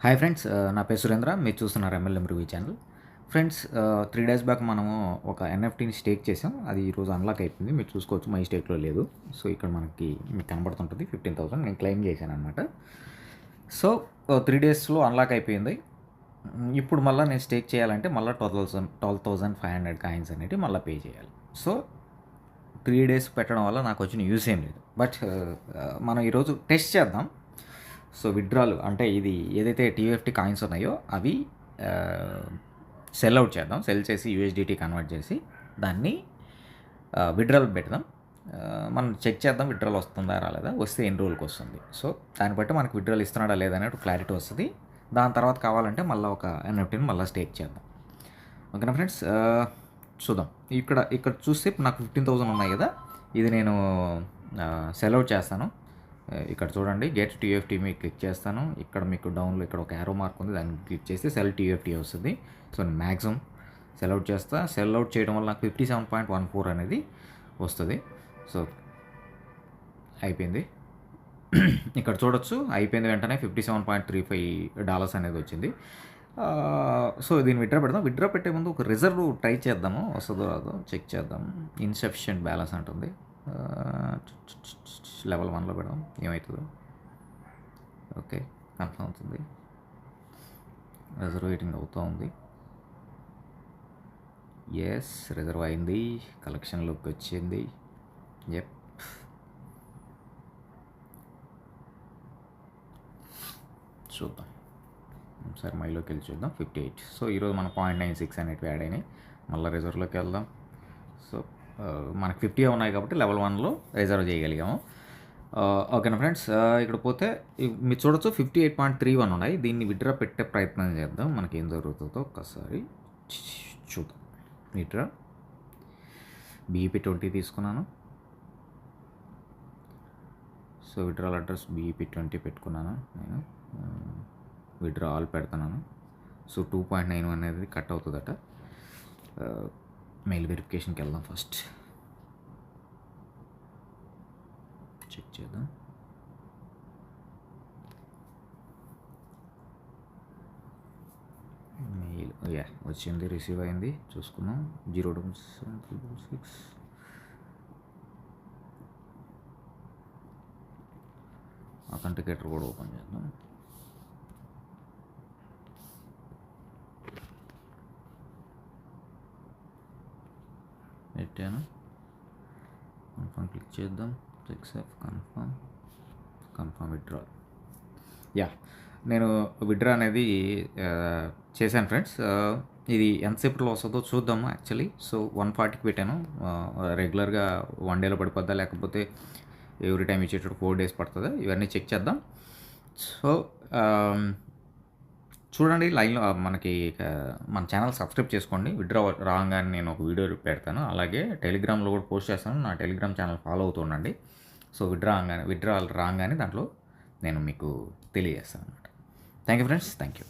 Hi friends, నా పేరు సురేంద్ర. మీరు చూస్తున్నారు MLM review channel. Friends, 3 days back మనము ఒక ఎన్ఎఫ్టీని స్టేక్ చేసాం. అది ఈరోజు అన్లాక్ అయిపోయింది. మీరు చూసుకోవచ్చు, మై స్టేక్లో లేదు. సో ఇక్కడ మీకు కనబడుతుంటుంది 15,000 నేను క్లెయిమ్ చేశాను అనమాట. సో 3 డేస్లో అన్లాక్ అయిపోయింది. ఇప్పుడు మళ్ళీ నేను స్టేక్ చేయాలంటే మళ్ళీ 12,500 కాయిన్స్ అనేవి మళ్ళీ పే చేయాలి. సో 3 డేస్ పెట్టడం వల్ల నాకు వచ్చిన యూస్ ఏం లేదు. బట్ మనం ఈరోజు టెస్ట్ చేద్దాం. సో విత్డ్రాలు అంటే ఇది ఏదైతే టీఎఫ్టీ కాయిన్స్ ఉన్నాయో అవి సెల్ అవుట్ చేద్దాం. సెల్ చేసి యూఎస్డిటీ కన్వర్ట్ చేసి దాన్ని విత్డ్రాల్ పెడదాం. మనం చెక్ చేద్దాం విత్డ్రాల్ వస్తుందా రాలేదా, వస్తే ఎన్ని రోజులకి వస్తుంది. సో దాన్ని బట్టి మనకు విత్డ్రాల్ ఇస్తున్నాడా లేదా అనేది క్లారిటీ వస్తుంది. దాని తర్వాత కావాలంటే మళ్ళీ ఒక ఎన్ఎఫ్టీని మళ్ళీ స్టేక్ చేద్దాం. ఓకేనా ఫ్రెండ్స్, చూద్దాం. ఇక్కడ చూస్తే నాకు 15,000 ఉన్నాయి కదా, ఇది నేను సెల్ అవుట్ చేస్తాను. ఇక్కడ చూడండి, గెట్ టీఎఫ్టీ మీకు క్లిక్ చేస్తాను. ఇక్కడ మీకు డౌన్లో ఇక్కడ ఒక యారో మార్క్ ఉంది, దాన్ని క్లిక్ చేస్తే సెల్ టీఎఫ్టీ వస్తుంది. సో నేను మ్యాక్సిమం సెల్ అవుట్ చేస్తా. సెల్ అవుట్ చేయడం వల్ల నాకు 57.14 అనేది వస్తుంది. సో అయిపోయింది. ఇక్కడ చూడొచ్చు, అయిపోయింది. వెంటనే $57.35 అనేది వచ్చింది. సో దీన్ని విత్డ్రా పెడదాం. విత్డ్రా పెట్టే ముందు ఒక రిజర్వ్ ట్రై చేద్దాము, వస్తుందో రాదో చెక్ చేద్దాం. ఇన్సఫిషియెంట్ బ్యాలెన్స్ అంటుంది. లెవెల్ 1లో పెడదాం, ఏమవుతుందో. ఓకే, కన్ఫర్మ్ అవుతుంది. రిజర్వ్ వెయిటింగ్ అవుతూ ఉంది. ఎస్, రిజర్వ్ అయింది. కలెక్షన్లోకి వచ్చింది. ఎప్, చూద్దాం. సరే మైలోకి వెళ్ళి చూద్దాం. 58. సో ఈరోజు మన 0.96 అనేవి యాడ్ అయినాయి. మళ్ళీ రిజర్వ్లోకి వెళ్దాం. సో మనకు 50 ఉన్నాయి కాబట్టి లెవెల్ 1లో రిజర్వ్ చేయగలిగాము. ఓకేనా ఫ్రెండ్స్, ఇక్కడ పోతే మీరు చూడొచ్చు 58.31 ఉన్నాయి. దీన్ని విత్డ్రా పెట్టే ప్రయత్నం చేద్దాం. మనకి ఏం జరుగుతుందో ఒక్కసారి చూద్దాం. విత్డ్రా BEP20 తీసుకున్నాను. సో విత్డ్రాల్ అడ్రస్ BEP20 పెట్టుకున్నాను నేను. విత్డ్రా ఆల్ పెడుతున్నాను. సో 2.9 అనేది కట్ అవుతుందట. మెయిల్ వెరిఫికేషన్కి వెళ్దాం. ఫస్ట్ చెక్ చేద్దాం. మెయిల్ వచ్చింది, రిసీవ్ అయింది. చూసుకుందాం. 0.766 అథెంటికేటర్ కూడా ఓపెన్ చేద్దాం. పెట్టాను. కన్ఫర్మ్ క్లిక్ చేద్దాం. Except confirm withdraw. నేను విత్డ్రా అనేది చేశాను ఫ్రెండ్స్. ఇది ఎంతసేపట్లో వస్తుందో చూద్దాము. యాక్చువల్లీ సో 140కి పెట్టాను. రెగ్యులర్గా 1 డేలో పడిపోద్దా, లేకపోతే ఎవ్రీ టైం ఇచ్చేటప్పుడు 4 డేస్ పడుతుందా, ఇవన్నీ చెక్ చేద్దాం. సో చూడండి, లైన్లో మనకి మన ఛానల్ సబ్స్క్రైబ్ చేసుకోండి. విత్డ్రా రాగానే నేను ఒక వీడియో పెడతాను. అలాగే టెలిగ్రామ్లో కూడా పోస్ట్ చేస్తాను. నా టెలిగ్రామ్ ఛానల్ ఫాలో అవుతూ ఉండండి. సో విత్డ్రా రాగానే దాంట్లో నేను మీకు తెలియజేస్తాను అనమాట. Thank you friends, thank you.